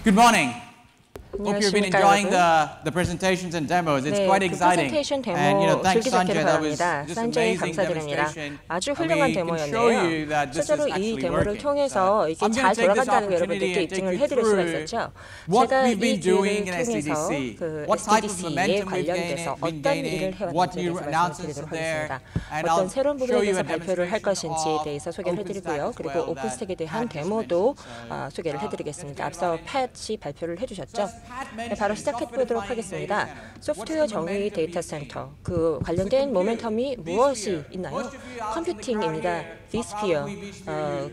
Good morning. Hope you've been 안녕하십니까, enjoying 여러분. the presentations and demos. It's 네, quite 그 exciting. 프레젠테이션 And you know, 데모 thanks 즐기셨기를 Sanjay. That was 바랍니다. just 산제이 amazing 감사드립니다. demonstration. 아주 And 훌륭한 we can show 데모였네요. you that this is 실제로 이 actually 데모를 working. 통해서 이게 I'm 잘 going to take this 돌아간다는 걸 opportunity 여러분들께 and take 입증을 you 해드릴 수가 through 있었죠. what 제가 we've 이 been doing 기회를 in 통해서 SDDC, 그 what type of SDDC에 momentum we've 관련돼서 been 어떤 gaining, 일을 what 해왔는지에 new 대해서 announcements 말씀드리도록 are there, 하겠습니다. and 어떤 I'll 새로운 show 부분에 you 대해서 a 발표를 할 demonstration 것인지에 of 대해서 소개를 해드리고요. OpenStack as 그리고 well 오픈스택에 that 대한 Pat just 데모도 mentioned. 소개를 해드리겠습니다. 앞서 팻이 발표를 해주셨죠. 네, 바로 시작해 보도록 하겠습니다. 소프트웨어 정의 데이터 센터, 그 관련된 모멘텀이 무엇이 있나요? 컴퓨팅입니다. vSphere,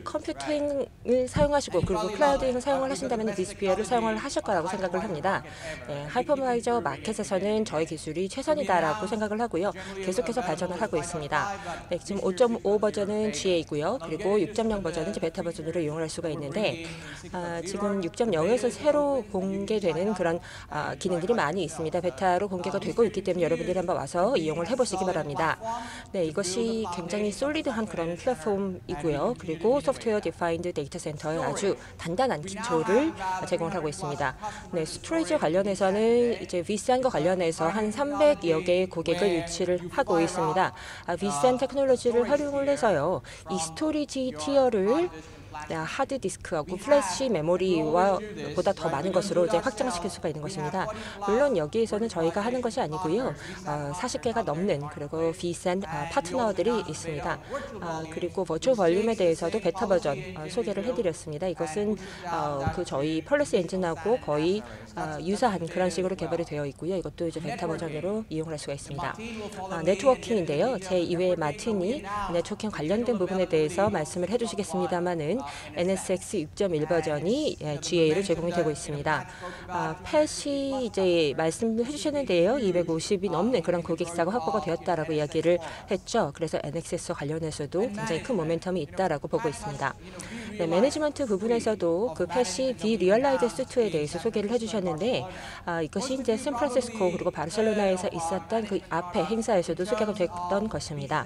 컴퓨팅을 사용하시고 그리고 클라우딩을 사용을 하신다면 vSphere를 사용을 하실 거라고 생각을 합니다. 네, 하이퍼바이저 마켓에서는 저희 기술이 최선이다라고 생각을 하고요. 계속해서 발전을 하고 있습니다. 네, 지금 5.5 버전은 GA이고요. 그리고 6.0 버전은 이제 베타 버전으로 이용할 수가 있는데 지금 6.0에서 새로 공개되는 그런 기능들이 많이 있습니다. 베타로 공개가 되고 있기 때문에 여러분들이 한번 와서 이용을 해보시기 바랍니다. 네, 이것이 굉장히 솔리드한 그런 플랫폼이고요. 그리고 소프트웨어 디파인드 데이터 센터의 아주 단단한 기초를 제공을 하고 있습니다. 네, 스토리지 관련해서는 이제 vSAN과 관련해서 한 300여 개의 고객을 유치를 하고 있습니다. vSAN 테크놀로지를 활용을 해서요, 이 스토리지 티어를 하드 디스크하고 플래시 메모리와 보다 더 많은 것으로 이제 확장시킬 수가 있는 것입니다. 물론 여기에서는 저희가 하는 것이 아니고요. 40개가 넘는 그리고 vSAN 파트너들이 있습니다. 그리고 버추얼 볼륨에 대해서도 베타 버전 소개를 해드렸습니다. 이것은 그 저희 펄러스 엔진하고 거의 유사한 그런 식으로 개발이 되어 있고요. 이것도 이제 베타 버전으로 이용할 수가 있습니다. 네트워킹인데요. 제 2회 마틴이 네트워킹 관련된 부분에 대해서 말씀을 해주시겠습니다만은 NSX 6.1 버전이 GA로 제공이 되고 있습니다. 팻이 이제 말씀해 주셨는데요. 250이 넘는 그런 고객사가 확보가 되었다라고 이야기를 했죠. 그래서 NXS 관련해서도 굉장히 큰 모멘텀이 있다라고 보고 있습니다. 네, 매니지먼트 부분에서도 그 팻이 비리얼라이즈 수트에 대해서 소개를 해주셨는데 이것이 이제 샌프란시스코 그리고 바르셀로나에서 있었던 그 앞에 행사에서도 소개가 됐던 것입니다.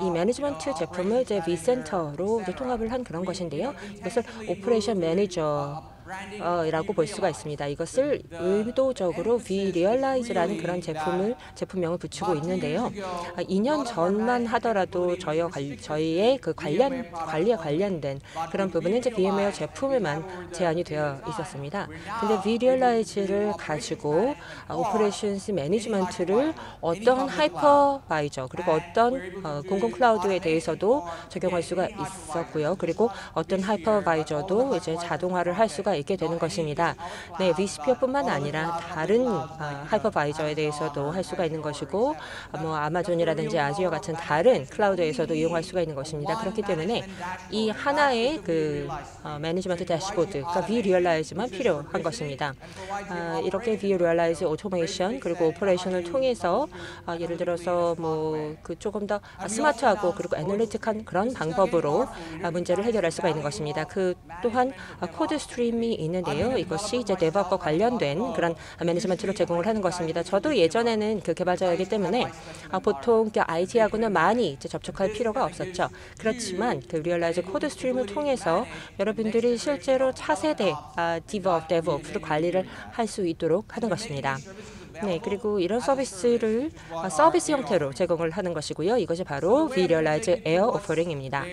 이 매니지먼트 제품을 이제 vCenter로 이제 통합을 한 그런 것인데요. 이것을 오퍼레이션 매니저 라고 볼 수가 있습니다. 이것을 의도적으로 vRealize라는 그런 제품명을 붙이고 있는데요. 2년 전만 하더라도 저희의 그 관리에 관련된 그런 부분은 이제 VMware 제품에만 제한이 되어 있었습니다. 근데 vRealize를 가지고 오퍼레이션스 매니지먼트를 어떤 하이퍼바이저 그리고 어떤 공공 클라우드에 대해서도 적용할 수가 있었고요. 그리고 어떤 하이퍼바이저도 이제 자동화를 할 수가 있게 되는 것입니다. 네, vSphere뿐만 아니라 다른 하이퍼바이저에 대해서도 할 수가 있는 것이고, 뭐 아마존이라든지 아지어 같은 다른 클라우드에서도 이용할 수가 있는 것입니다. 그렇기 때문에 이 하나의 그 매니지먼트 대시보드가 vRealize만 필요한 것입니다. 이렇게 vRealize 오토메이션 그리고 오퍼레이션을 통해서 예를 들어서 뭐 그 조금 더 스마트하고 그리고 애널리틱한 그런 방법으로 문제를 해결할 수가 있는 것입니다. 그 또한 코드 스트림이 있는데요. 이것이 이제 DevOps과 관련된 그런 매니지먼트를 제공을 하는 것입니다. 저도 예전에는 그 개발자이기 때문에 보통 IT하고는 많이 이제 접촉할 필요가 없었죠. 그렇지만 그 리얼라이즈 코드 스트림을 통해서 여러분들이 실제로 차세대 DevOps를 관리를 할 수 있도록 하는 것입니다. 네, 그리고 이런 서비스를 서비스 형태로 제공을 하는 것이고요. 이것이 바로 vRealize Air 오퍼링입니다.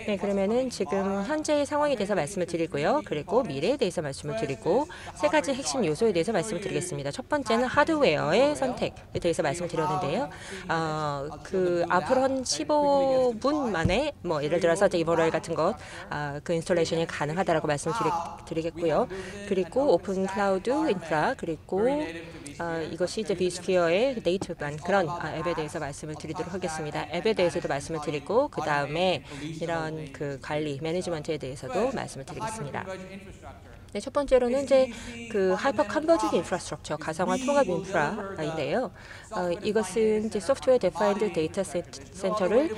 네, 그러면은 지금 현재의 상황에 대해서 말씀을 드리고요. 그리고 미래에 대해서 말씀을 드리고 세 가지 핵심 요소에 대해서 말씀을 드리겠습니다. 첫 번째는 하드웨어의 선택에 대해서 말씀을 드렸는데요. 그 앞으로 한 15분 만에 뭐 예를 들어서 이제 이버럴 같은 것 그 인스톨레이션이 가능하다라고 말씀을 드리겠고요. 그리고 오픈 클라우드 인프라 그리고 이것이 이제 vSphere의 네이티브한 그런 앱에 대해서 말씀을 드리도록 하겠습니다. 앱에 대해서도 말씀을 드리고 그 다음에 이런 그 관리, 매니지먼트에 대해서도 말씀을 드리겠습니다. 네, 첫 번째로는 이제 그 하이퍼 컨버지드 인프라스트럭처, 가상화 통합 인프라인데요. 이것은 이제 소프트웨어 디파인드 데이터 센터를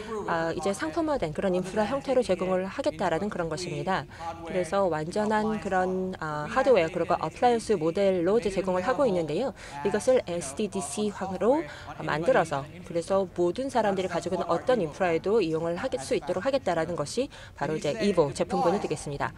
이제 상품화된 그런 인프라 형태로 제공을 하겠다라는 그런 것입니다. 그래서 완전한 그런 하드웨어 그리고 어플라이언스 모델로 이제 제공을 하고 있는데요. 이것을 SDDC화로 만들어서 그래서 모든 사람들이 가지고 있는 어떤 인프라에도 이용을 할 수 있도록 하겠다라는 것이 바로 이제 이보 제품군이 되겠습니다.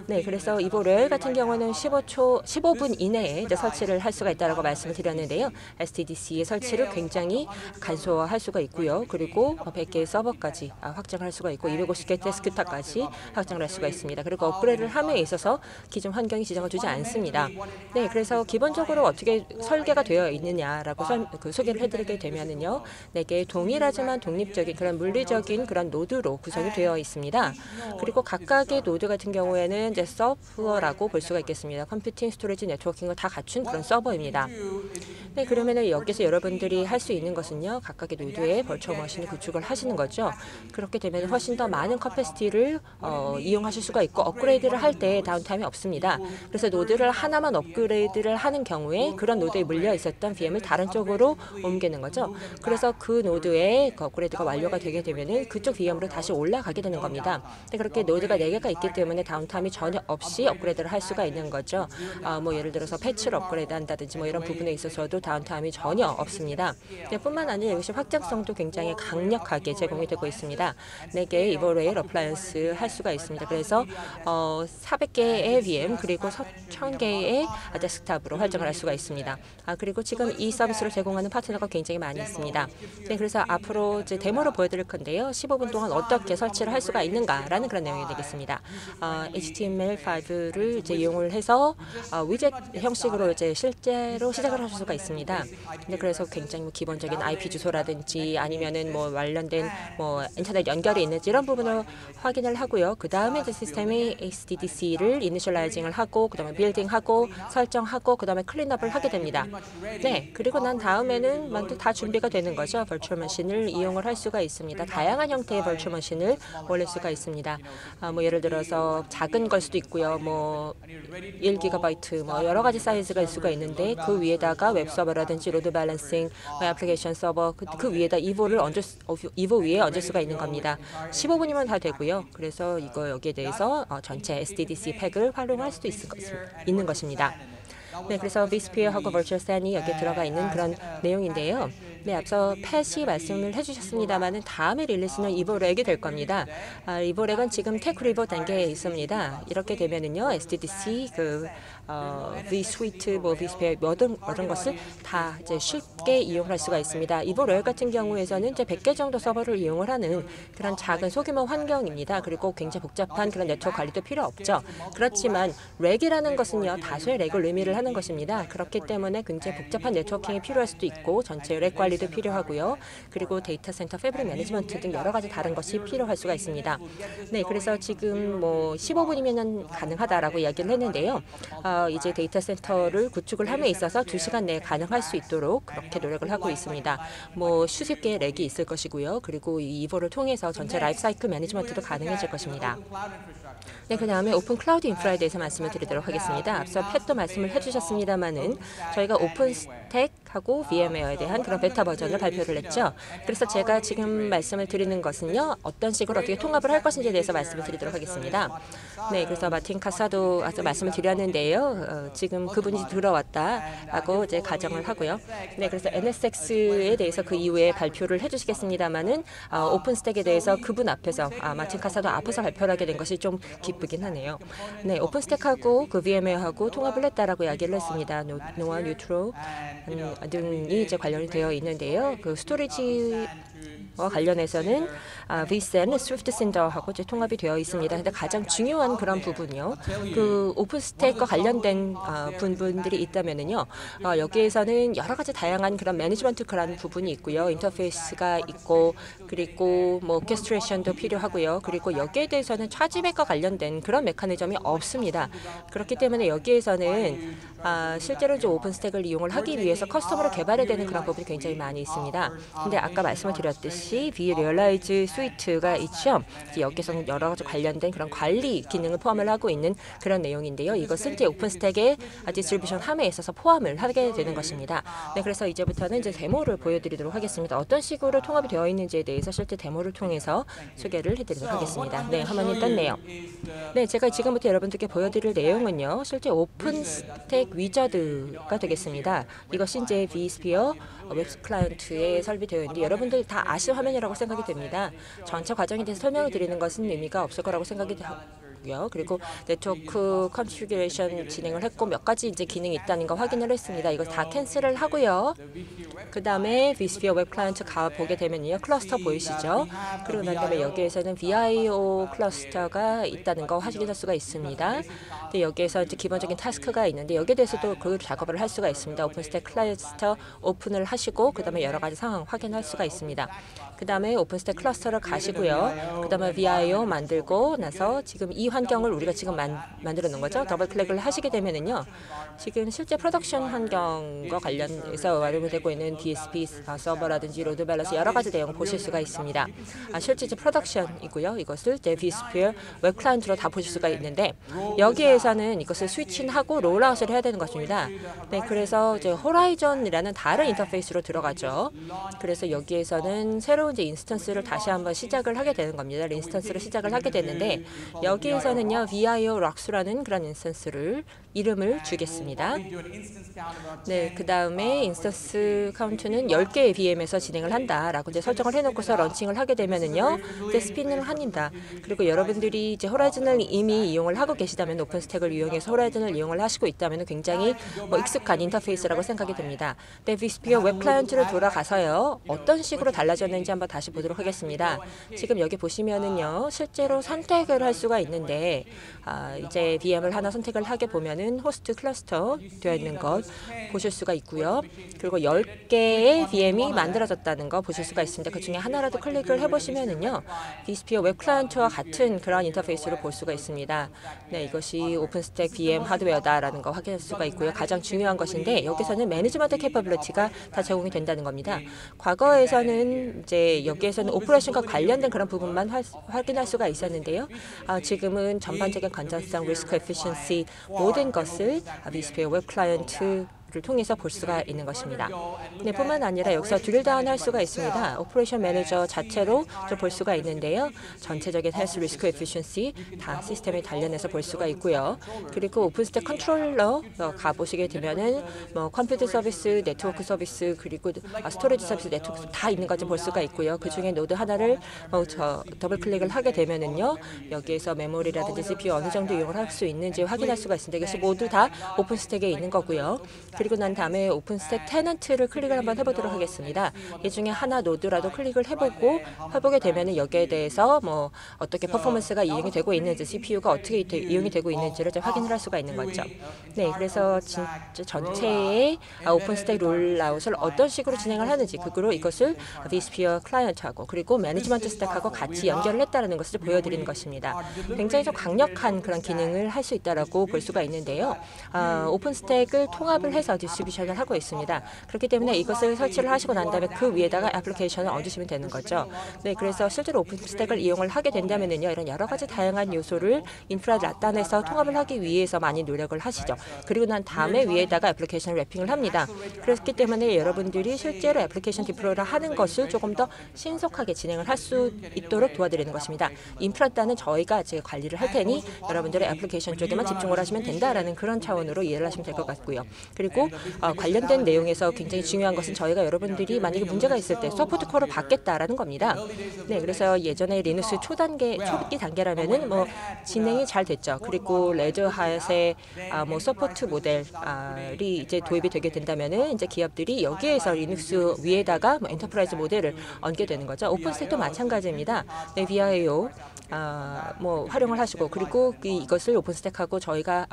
네, 그래서 이보 레일 같은 같은 경우는 15분 이내에 이제 설치를 할 수가 있다라고 말씀을 드렸는데요. SDDC의 설치를 굉장히 간소화할 수가 있고요. 그리고 100개의 서버까지 확장할 수가 있고 250개 데스크탑까지 확장을 할 수가 있습니다. 그리고 업그레이드를 함에 있어서 기존 환경이 지장을 주지 않습니다. 네, 그래서 기본적으로 어떻게 설계가 되어 있느냐라고 소개를 해드리게 되면은요, 4개의 동일하지만 독립적인 그런 물리적인 그런 노드로 구성이 되어 있습니다. 그리고 각각의 노드 같은 경우에는 이제 서버라고 볼 수가 있겠습니다. 컴퓨팅, 스토리지, 네트워킹을 다 갖춘 그런 서버입니다. 네, 그러면은 여기서 여러분들이 할 수 있는 것은요, 각각의 노드에 버추얼 머신을 구축을 하시는 거죠. 그렇게 되면 훨씬 더 많은 커패시티를 이용하실 수가 있고 업그레이드를 할 때 다운타임이 없습니다. 그래서 노드를 하나만 업그레이드를 하는 경우에 그런 노드에 물려 있었던 VM을 다른 쪽으로 옮기는 거죠. 그래서 그 노드에 업그레이드가 완료가 되게 되면은 그쪽 VM으로 다시 올라가게 되는 겁니다. 근데 그렇게 노드가 4개가 있기 때문에 다운타임이 전혀 없이 업그레이드를 할 수가 있는 거죠. 뭐 예를 들어서 패치를 업그레이드 한다든지 뭐 이런 부분에 있어서도 다운타임이 전혀 없습니다. 뿐만 아니라 이것이 확장성도 굉장히 강력하게 제공이 되고 있습니다. 4개의 이버레일 어플라이언스 할 수가 있습니다. 그래서 400개의 VM 그리고 1000개의 데스크탑으로 활용을 할 수가 있습니다. 그리고 지금 이 서비스를 제공하는 파트너가 굉장히 많이 있습니다. 네, 그래서 앞으로 이제 데모로 보여드릴 건데요. 15분 동안 어떻게 설치를 할 수가 있는가라는 그런 내용이 되겠습니다. HTML5를 이제 이용을 해서 위젯 형식으로 이제 실제로 시작을 하실 수가 있습니다. 네, 그래서 굉장히 뭐 기본적인 IP 주소라든지 아니면은 뭐 관련된 뭐 인터넷 연결이 있는지 이런 부분을 확인을 하고요. 그 다음에 이제 시스템이 HDDC를 이니셜라이징을 하고 그 다음에 빌딩하고 설정하고 그 다음에 클린업을 하게 됩니다. 네, 그리고 난 다음에는 다 준비가 되는 거죠. 버추얼 머신을 이용을 할 수가 있습니다. 다양한 형태의 버추얼 머신을 올릴 수가 있습니다. 뭐 예를 들어서 작은 걸 수도 있고요. 뭐 1GB 뭐 여러 가지 사이즈가 있을 수가 있는데 그 위에다가 웹 서버라든지 로드 밸런싱, 애플리케이션 서버 그 위에다 이보 위에 얹을 수가 있는 겁니다. 15분이면 다 되고요. 그래서 여기에 대해서 전체 SDDC 팩을 활용할 수도 있는 것입니다. 네, 그래서 vSphere하고 Virtual SAN이 여기에 들어가 있는 그런 내용인데요. 네, 앞서 팻이 말씀을 해주셨습니다만은 다음에 릴리스는 이보렉이 될 겁니다. 이보렉은 지금 테크리버 단계에 있습니다. 이렇게 되면은요, SDDC vSuite, 뭐 vSphere 모든 것을 다 이제 쉽게 이용할 수가 있습니다. 이보렉 같은 경우에서는 이제 100개 정도 서버를 이용을 하는 그런 작은 소규모 환경입니다. 그리고 굉장히 복잡한 그런 네트워크 관리도 필요 없죠. 그렇지만 렉이라는 것은요, 다수의 렉을 의미를 하는 것입니다. 그렇기 때문에 굉장히 복잡한 네트워킹이 필요할 수도 있고 전체 렉 관리도 필요하고요. 그리고 데이터 센터 패브릭 매니지먼트 등 여러 가지 다른 것이 필요할 수가 있습니다. 네, 그래서 지금 뭐 15분이면 가능하다라고 이야기를 했는데요. 이제 데이터 센터를 구축을 함에 있어서 2시간 내에 가능할 수 있도록 그렇게 노력을 하고 있습니다. 뭐 수십 개의 렉이 있을 것이고요. 그리고 이 이보를 통해서 전체 라이프 사이클 매니지먼트도 가능해질 것입니다. 네, 그 다음에 오픈 클라우드 인프라에 대해서 말씀을 드리도록 하겠습니다. 앞서 팻도 말씀을 해주셨습니다만은 저희가 오픈 스택하고 VM웨어에 대한 그런 베타 버전을 발표를 했죠. 그래서 제가 지금 말씀을 드리는 것은요, 어떤 식으로 어떻게 통합을 할 것인지에 대해서 말씀을 드리도록 하겠습니다. 네, 그래서 마틴 카사도 아까 말씀을 드렸는데요. 지금 그분이 들어왔다라고 이제 가정을 하고요. 네, 그래서 NSX에 대해서 그 이후에 발표를 해주시겠습니다만은 오픈 스택에 대해서 그분 앞에서 마틴 카사도 앞에서 발표를 하게 된 것이 좀 기쁘긴 하네요. 네, 오픈 스택하고 그 VM웨어하고 통합을 했다라고 이야기를 했습니다. 노아 뉴트로 등이 이제 관련이 되어 있는데요. 그 스토리지와 관련해서는 vSAN, 스위프트 센더하고 이제 통합이 되어 있습니다. 근데 가장 중요한 그런 부분이요. 그 오픈 스택과 관련된 부분들이 있다면은요. 여기에서는 여러 가지 다양한 그런 매니지먼트 그런 부분이 있고요. 인터페이스가 있고 그리고 뭐 오케스트레이션도 필요하고요. 그리고 여기에 대해서는 차지백과 관련된 그런 메커니즘이 없습니다. 그렇기 때문에 여기에서는 실제로 이제 오픈 스택을 이용을 하기 위해서 커스텀으로 개발해야 되는 그런 부분이 굉장히 많이 있습니다. 근데 아까 말씀을 드렸듯이 vRealize 스위트가 있죠. 여기서 여러 가지 관련된 그런 관리 기능을 포함을 하고 있는 그런 내용인데요. 이것은 이제 오픈 스택의 디스트리뷰션 함에 있어서 포함을 하게 되는 것입니다. 네, 그래서 이제부터는 이제 데모를 보여드리도록 하겠습니다. 어떤 식으로 통합이 되어 있는지에 대해서 실제 데모를 통해서 소개를 해드리도록 하겠습니다. 네, 화면이 떴네요. 네, 제가 지금부터 여러분들께 보여드릴 내용은요, 실제 오픈 스택 위저드가 되겠습니다. 이것이 이제 vSphere 웹 클라이언트에 설비되어 있는데 여러분들 다 아실 화면이라고 생각이 됩니다. 전체 과정에 대해서 설명을 드리는 것은 의미가 없을 거라고 생각이 있고요. 그리고 네트워크 컨피규레이션 진행을 했고 몇 가지 이제 기능이 있다는 거 확인을 했습니다. 이거 다 캔슬을 하고요. 그 다음에 vSphere 웹 클라이언트 가보게 되면요, 클러스터 보이시죠? 그리고 난 다음에 여기에서는 VIO 클러스터가 있다는 거 확인할 수가 있습니다. 근데 여기에서 이제 기본적인 타스크가 있는데 여기에 대해서도 그 작업을 할 수가 있습니다. 오픈스택 클러스터 오픈을 하시고 그 다음에 여러 가지 상황 확인할 수가 있습니다. 그 다음에 오픈스택 클러스터를 가시고요. 그 다음에 VIO 만들고 나서 지금 이 환경을 우리가 지금 만들어 놓은 거죠. 더블 클릭을 하시게 되면은요, 지금 실제 프로덕션 환경과 관련해서 활용되고 있는 DSP 서버라든지 로드 밸런스 여러 가지 내용 보실 수가 있습니다. 실제 이제 프로덕션이고요. 이것을 이제 vSphere 웹 클라이언트로 다 보실 수가 있는데 여기에서는 이것을 스위칭하고 롤아웃을 해야 되는 것입니다. 네, 그래서 이제 호라이즌이라는 다른 인터페이스로 들어가죠. 그래서 여기에서는 새로운 이제 인스턴스를 다시 한번 시작을 하게 되는 겁니다. 인스턴스를 시작을 하게 되는데 여기에서는요, VIO Rocks라는 그런 인스턴스를 이름을 주겠습니다. 네, 그 다음에 인스턴스 카운트는 10개의 VM에서 진행을 한다라고 이제 설정을 해놓고서 런칭을 하게 되면은요, 이제 스핀을 합니다. 그리고 여러분들이 이제 호라이즌을 이미 이용을 하고 계시다면, 오픈스택을 이용해서 호라이즌을 이용을 하시고 있다면 굉장히 익숙한 인터페이스라고 생각이 듭니다. 네, vSphere 웹 클라이언트로 돌아가서요, 어떤 식으로 달라졌는지 한번 다시 보도록 하겠습니다. 지금 여기 보시면은요, 실제로 선택을 할 수가 있는데 이제 VM을 하나 선택을 하게 보면은 호스트 클러스터 되어 있는 것 보실 수가 있고요. 그리고 10개의 VM이 만들어졌다는 거 보실 수가 있습니다. 그 중에 하나라도 클릭을 해보시면은요, vSphere 웹 클라이언트와 같은 그런 인터페이스로 볼 수가 있습니다. 네, 이것이 오픈스택 VM 하드웨어다라는 거 확인할 수가 있고요. 가장 중요한 것인데 여기서는 매니지먼트 캐퍼빌리티가 다 제공이 된다는 겁니다. 과거에서는 이제 여기에서는 오퍼레이션과 관련된 그런 부분만 확인할 수가 있었는데요. 지금은 전반적인 건전성, 리스크 에피션시 모든 것을 vSphere 웹 클라이언트 를 통해서 볼 수가 있는 것입니다. 네, 뿐만 아니라 여기서 드릴다운 할 수가 있습니다. 오퍼레이션 매니저 자체로 볼 수가 있는데요. 전체적인 헬스 리스크 에피션시 다 시스템에 관련해서 볼 수가 있고요. 그리고 오픈스택 컨트롤러 가보시게 되면은 컴퓨터 서비스, 네트워크 서비스, 그리고 스토리지 서비스, 네트워크 다 있는 것을 볼 수가 있고요. 그 중에 노드 하나를 더블 클릭을 하게 되면은요, 여기에서 메모리라든지 CPU 어느 정도 이용을 할 수 있는지 확인할 수가 있습니다. 이것이 모두 다 오픈스택에 있는 거고요. 그리고 난 다음에 오픈스택 테넌트를 클릭을 한번 해보도록 하겠습니다. 이 중에 하나 노드라도 클릭을 해보게 되면 여기에 대해서 어떻게 퍼포먼스가 이용이 되고 있는지, CPU가 어떻게 이용이 되고 있는지를 확인을 할 수가 있는 거죠. 네, 그래서 진짜 전체의 오픈스택 롤아웃을 어떤 식으로 진행을 하는지, 그거로 이것을 vSphere 클라이언트하고 그리고 매니지먼트 스택하고 같이 연결을 했다는 것을 보여드리는 것입니다. 굉장히 좀 강력한 그런 기능을 할 수 있다라고 볼 수가 있는데요. 오픈스택을 통합을 해서 디스트리뷰션을 하고 있습니다. 그렇기 때문에 이것을 설치를 하시고 난 다음에 그 위에다가 애플리케이션을 얹으시면 되는 거죠. 네, 그래서 실제로 오픈스택을 이용을 하게 된다면요, 이런 여러 가지 다양한 요소를 인프라를 나타내서 통합을 하기 위해서 많이 노력을 하시죠. 그리고 난 다음에 위에다가 애플리케이션 랩핑을 합니다. 그렇기 때문에 여러분들이 실제로 애플리케이션 디플로이를 하는 것을 조금 더 신속하게 진행을 할 수 있도록 도와드리는 것입니다. 인프라 단은 저희가 이제 관리를 할 테니 여러분들의 애플리케이션 쪽에만 집중을 하시면 된다라는 그런 차원으로 이해를 하시면 될 것 같고요. 그리고 관련된 내용에서 굉장히 중요한 것은 저희가 여러분들이 만약에 문제가 있을 때 서포트 콜을 받겠다라는 겁니다. 네, 그래서 예전에 리눅스 초기 단계라면은 진행이 잘 됐죠. 그리고 레드핫의 서포트 모델이 이제 도입이 되게 된다면은 이제 기업들이 여기에서 리눅스 위에다가 엔터프라이즈 모델을 얹게 되는 거죠. 오픈스택도 마찬가지입니다. 네, VIO 활용을 하시고, 그리고 이것을 오픈스택하고 저희가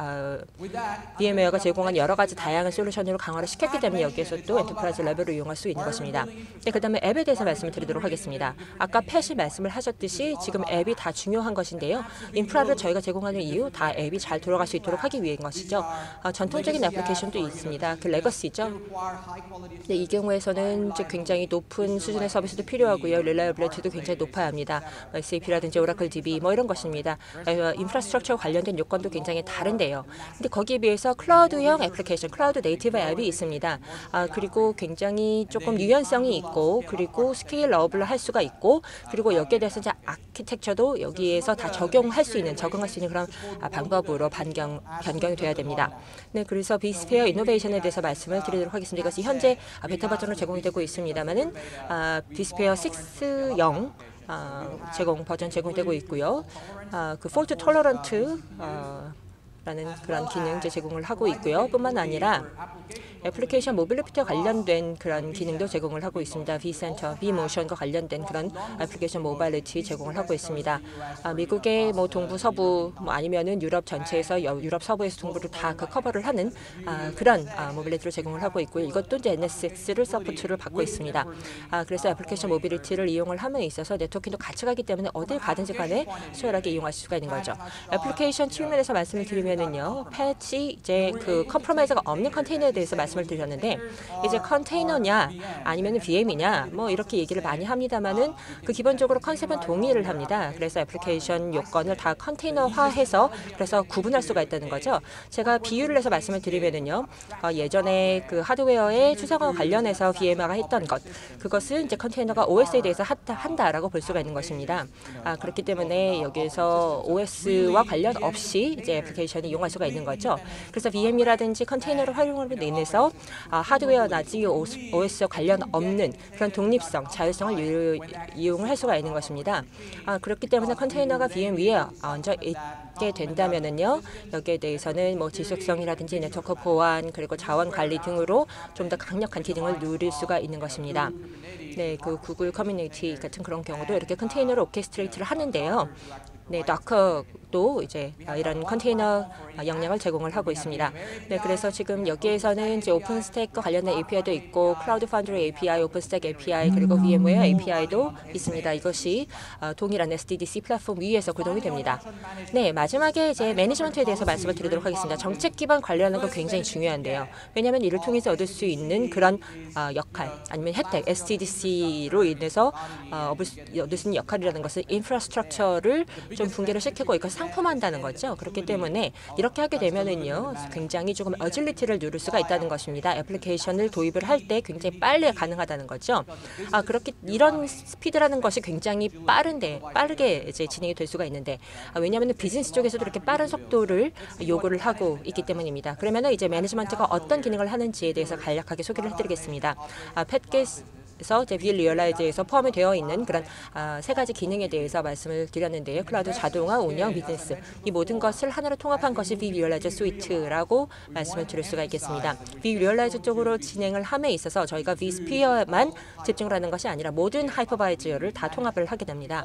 VM웨어가 제공한 여러 가지 다양한 솔루션으로 강화를 시켰기 때문에 여기에서 또 엔터프라이즈 레벨을 이용할 수 있는 것입니다. 네, 그 다음에 앱에 대해서 말씀을 드리도록 하겠습니다. 아까 팻이 말씀을 하셨듯이 지금 앱이 다 중요한 것인데요. 인프라를 저희가 제공하는 이유 다 앱이 잘 돌아갈 수 있도록 하기 위한 것이죠. 전통적인 애플리케이션도 있습니다. 그 레거시죠. 네, 이 경우에서는 굉장히 높은 수준의 서비스도 필요하고요. 릴라이어빌리티도 굉장히 높아야 합니다. SAP라든지 오라클 DB 이런 것입니다. 인프라스트럭처 관련된 요건도 굉장히 다른데요. 근데 거기에 비해서 클라우드형 애플리케이션, 클라우드 네이티브 앱이 있습니다. 그리고 굉장히 조금 유연성이 있고, 그리고 스케일업을 할 수가 있고, 그리고 여기에 대해서 이제 아키텍처도 여기에서 다 적용할 수 있는 그런 방법으로 변경이 돼야 됩니다. 네, 그래서 vSphere 이노베이션에 대해서 말씀을 드리도록 하겠습니다. 이것이 현재 베타 버전으로 제공이 되고 있습니다만은 vSphere 6.0 버전 제공되고 있고요. 그 fault tolerant 라는 그런 기능 제공을 하고 있고요. 뿐만 아니라 애플리케이션 모빌리티와 관련된 그런 기능도 제공을 하고 있습니다. vCenter, vMotion과 관련된 그런 애플리케이션 모빌리티 제공을 하고 있습니다. 미국의 뭐 동부, 서부, 아니면은 유럽 전체에서 유럽 서부에서 동부를 다 그 커버를 하는 그런 모빌리티를 제공을 하고 있고요. 이것도 이제 NSX를 서포트를 받고 있습니다. 그래서 애플리케이션 모빌리티를 이용을 함에 있어서 네트워킹도 같이 가기 때문에 어딜 가든지 간에 수월하게 이용하실 수가 있는 거죠. 애플리케이션 측면에서 말씀을 드리면은요, 패치 이제 그 컴프로마이저가 없는 컨테이너에 대해서 말씀을 드렸는데, 이제 컨테이너냐 아니면 VM이냐 뭐 이렇게 얘기를 많이 합니다만은 그 기본적으로 컨셉은 동의를 합니다. 그래서 애플리케이션 요건을 다 컨테이너화해서 그래서 구분할 수가 있다는 거죠. 제가 비유를 해서 말씀을 드리면은요, 예전에 그 하드웨어의 추상화 관련해서 VM화가 했던 것, 그것은 이제 컨테이너가 OS에 대해서 한다라고 볼 수가 있는 것입니다. 그렇기 때문에 여기에서 OS와 관련 없이 이제 애플리케이션이 이용할 수가 있는 거죠. 그래서 VM이라든지 컨테이너를 활용으로 인해서 하드웨어 나지 OS와 관련 없는 그런 독립성, 자율성을 이용을 할 수가 있는 것입니다. 그렇기 때문에 컨테이너가 VM 위에 얹어 있게 된다면은요, 여기에 대해서는 뭐 지속성이라든지 네트워크 보안 그리고 자원 관리 등으로 좀 더 강력한 기능을 누릴 수가 있는 것입니다. 네, 그 구글 커뮤니티 같은 그런 경우도 이렇게 컨테이너를 오케스트레이트를 하는데요. 네, Docker도 이제 이런 컨테이너 역량을 제공을 하고 있습니다. 네, 그래서 지금 여기에서는 이제 오픈스택과 관련된 API도 있고, 클라우드 파운드리 API, 오픈스택 API, 그리고 VM웨어 API도 있습니다. 이것이 동일한 SDDC 플랫폼 위에서 구동이 됩니다. 네, 마지막에 이제 매니지먼트에 대해서 말씀을 드리도록 하겠습니다. 정책 기반 관리하는 건 굉장히 중요한데요. 왜냐하면 이를 통해서 얻을 수 있는 그런 역할 아니면 혜택, SDDC로 인해서 얻을 수 있는 역할이라는 것은 인프라스트럭처를 좀 붕괴를 시키고 이걸 상품화한다는 거죠. 그렇기 때문에 이렇게 하게 되면은요, 굉장히 조금 어질리티를 누릴 수가 있다는 것입니다. 애플리케이션을 도입을 할 때 굉장히 빨리 가능하다는 거죠. 이런 스피드라는 것이 굉장히 빠르게 이제 진행이 될 수가 있는데, 왜냐하면 비즈니스 쪽에서도 이렇게 빠른 속도를 요구를 하고 있기 때문입니다. 그러면은 이제 매니지먼트가 어떤 기능을 하는지에 대해서 간략하게 소개를 해드리겠습니다. 그래서 이제 vRealize에서 포함이 되어 있는 그런 세 가지 기능에 대해서 말씀을 드렸는데요. 클라우드 자동화, 운영, 비즈니스, 이 모든 것을 하나로 통합한 것이 vRealize 스위트라고 말씀을 드릴 수가 있겠습니다. vRealize 쪽으로 진행을 함에 있어서 저희가 vSphere만 집중을 하는 것이 아니라 모든 하이퍼바이저를 다 통합을 하게 됩니다.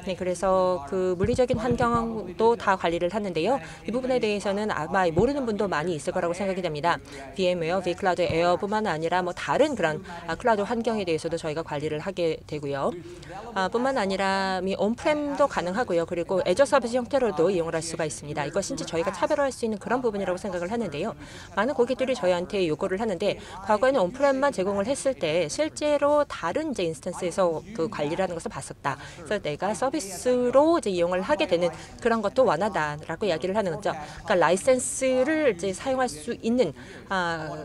네, 그래서 그 물리적인 환경도 다 관리를 하는데요. 이 부분에 대해서는 아마 모르는 분도 많이 있을 거라고 생각이 됩니다. VM웨어, vCloud 에어뿐만 아니라 뭐 다른 그런 클라우드 환경에 대해서도 저희가 관리를 하게 되고요. 뿐만 아니라 온프렘도 가능하고요. 그리고 애저 서비스 형태로도 이용을 할 수가 있습니다. 이것이 이제 저희가 차별화할 수 있는 그런 부분이라고 생각을 하는데요. 많은 고객들이 저희한테 요구를 하는데, 과거에는 온프렘만 제공을 했을 때 실제로 다른 이제 인스턴스에서 그 관리를 하는 것을 봤었다. 그래서 내가 서비스로 이제 이용을 하게 되는 그런 것도 원하다라고 이야기를 하는 거죠. 그러니까 라이센스를 이제 사용할 수 있는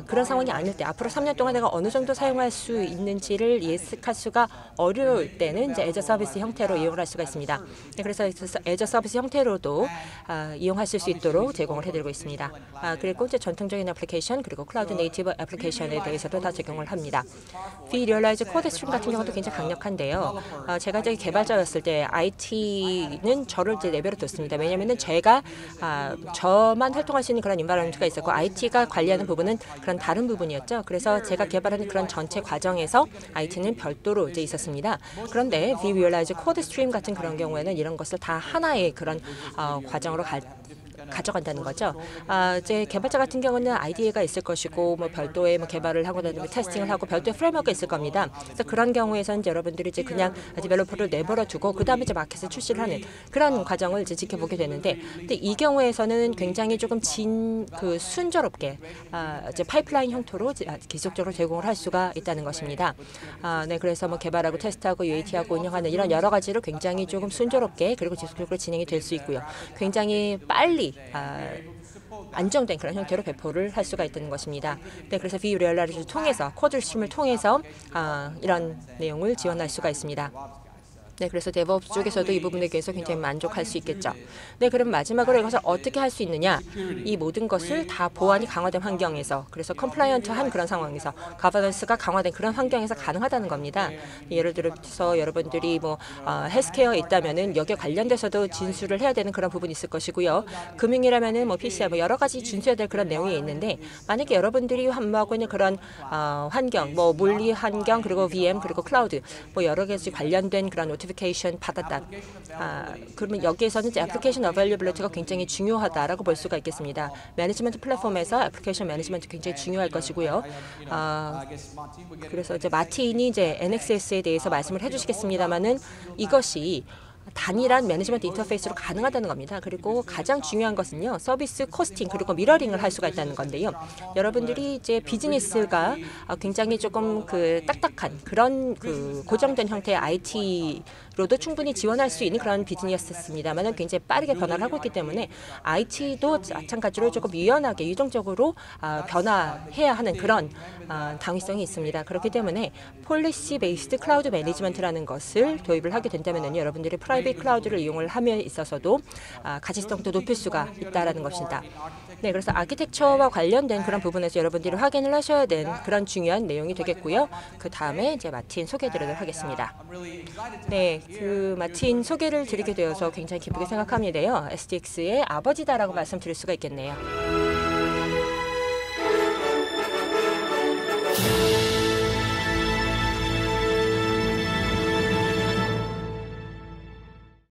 그런 상황이 아닐 때, 앞으로 3년 동안 내가 어느 정도 사용할 수 있는지를 예측할 수가 어려울 때는 이제 애저 서비스 형태로 이용을 할 수가 있습니다. 네, 그래서 애저 서비스 형태로도 이용하실 수 있도록 제공을 해드리고 있습니다. 그리고 이제 전통적인 애플리케이션 그리고 클라우드 네이티브 애플리케이션에 대해서도 다 제공을 합니다. vRealize 코드 스트림 같은 경우도 굉장히 강력한데요. 제가 이제 개발자였을 때 IT는 저를 이제 내버려 뒀습니다. 왜냐하면 제가 저만 활동할 수 있는 그런 인바이러먼트가 있었고, IT가 관리하는 부분은 그런 다른 부분이었죠. 그래서 제가 개발하는 그런 전체 과정에서 IT는 별도로 이제 있었습니다. 그런데 vRealize 코드 스트림 같은 그런 경우에는 이런 것을 다 하나의 그런 과정으로 가져간다는 거죠. 이제 개발자 같은 경우는 IDE가 있을 것이고, 뭐 별도의 개발을 하고 나면 테스팅을 하고 별도의 프레임워크가 있을 겁니다. 그래서 그런 경우에서는 여러분들이 이제 그냥 디벨로퍼를 내버려 두고 그 다음에 이제 마켓에 출시를 하는 그런 과정을 이제 지켜보게 되는데, 근데 이 경우에서는 굉장히 조금 순조롭게 이제 파이프라인 형태로 계속적으로 제공을 할 수가 있다는 것입니다. 네, 그래서 뭐 개발하고 테스트하고 UAT하고 운영하는 이런 여러 가지를 굉장히 조금 순조롭게 그리고 지속적으로 진행이 될 수 있고요. 굉장히 빨리 안정된 그런 형태로 배포를 할 수가 있다는 것입니다. 네, 그래서 vRealize를 통해서 코드 스트림을 통해서 이런 내용을 지원할 수가 있습니다. 네, 그래서 DevOps 쪽에서도 이 부분에 대해서 굉장히 만족할 수 있겠죠. 네, 그럼 마지막으로 이것을 어떻게 할 수 있느냐? 이 모든 것을 다 보안이 강화된 환경에서, 그래서 컴플라이언트한 그런 상황에서, 가버넌스가 강화된 그런 환경에서 가능하다는 겁니다. 예를 들어서 여러분들이 뭐 헬스케어에 있다면은 여기에 관련돼서도 진술을 해야 되는 그런 부분이 있을 것이고요. 금융이라면은 뭐 PCI 뭐 여러 가지 준수해야 될 그런 내용이 있는데, 만약에 여러분들이 환무하고 있는 그런 환경, 뭐 물리 환경, 그리고 VM, 그리고 클라우드, 뭐 여러 가지 관련된 그런 노티피케이션 받았다. 그러면 여기에서는 이제 애플리케이션 어베일러빌리티가 굉장히 중요하다라고 볼 수가 있겠습니다. 매니지먼트 플랫폼에서 애플리케이션 매니지먼트 굉장히 중요할 것이고요. 그래서 이제 마틴이 이제 NXS에 대해서 말씀을 해주시겠습니다만은 이것이 단일한 매니지먼트 인터페이스로 가능하다는 겁니다. 그리고 가장 중요한 것은요, 서비스 코스팅 그리고 미러링을 할 수가 있다는 건데요. 여러분들이 이제 비즈니스가 굉장히 조금 딱딱한 그런 고정된 형태의 IT로도 충분히 지원할 수 있는 그런 비즈니스였습니다만 굉장히 빠르게 변화를 하고 있기 때문에 IT도 마찬가지로 조금 유연하게 유동적으로 변화해야 하는 그런 당위성이 있습니다. 그렇기 때문에 폴리시 베이스드 클라우드 매니지먼트라는 것을 도입을 하게 된다면 여러분들이 프라이빗 클라우드를 이용을 함에 있어서도 가치성도 높일 수가 있다라는 것입니다. 네, 그래서 아키텍처와 관련된 그런 부분에서 여러분들이 확인을 하셔야 되는 그런 중요한 내용이 되겠고요. 그 다음에 이제 마틴 소개해드리도록 하겠습니다. 네, 마틴 소개를 드리게 되어서 굉장히 기쁘게 생각합니다요. SDX의 아버지다라고 말씀드릴 수가 있겠네요.